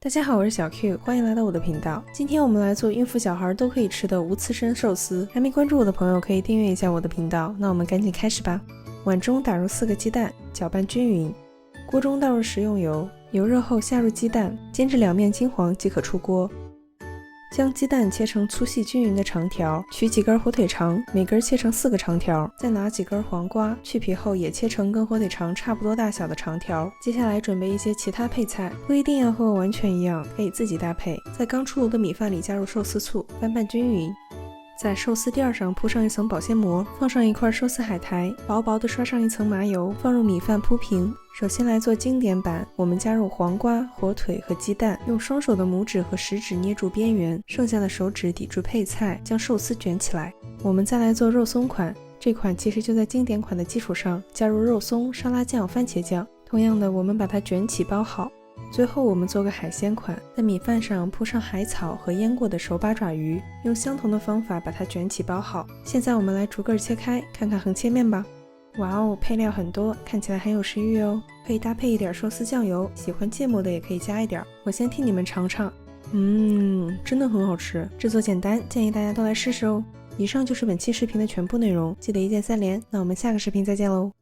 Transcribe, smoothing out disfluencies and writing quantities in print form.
大家好，我是小 Q， 欢迎来到我的频道。今天我们来做孕妇小孩都可以吃的无刺身寿司。还没关注我的朋友可以订阅一下我的频道。那我们赶紧开始吧。碗中打入4个鸡蛋，搅拌均匀。锅中倒入食用油，油热后下入鸡蛋，煎至两面金黄即可出锅。将鸡蛋切成粗细均匀的长条，取几根火腿肠，每根切成4个长条，再拿几根黄瓜，去皮后也切成跟火腿肠差不多大小的长条。接下来准备一些其他配菜，不一定要和我完全一样，可以自己搭配。在刚出炉的米饭里加入寿司醋，翻拌均匀。在寿司垫上铺上一层保鲜膜，放上一块寿司海苔，薄薄的刷上一层麻油，放入米饭铺平。首先来做经典版，我们加入黄瓜、火腿和鸡蛋，用双手的拇指和食指捏住边缘，剩下的手指抵住配菜，将寿司卷起来。我们再来做肉松款，这款其实就在经典款的基础上加入肉松、沙拉酱、番茄酱。同样的，我们把它卷起包好。最后我们做个海鲜款，在米饭上铺上海草和腌过的手把爪鱼，用相同的方法把它卷起包好。现在我们来逐个切开，看看横切面吧。哇哦，配料很多，看起来很有食欲哦。可以搭配一点寿司酱油，喜欢芥末的也可以加一点。我先替你们尝尝。真的很好吃，制作简单，建议大家都来试试哦。以上就是本期视频的全部内容，记得一键3连。那我们下个视频再见喽。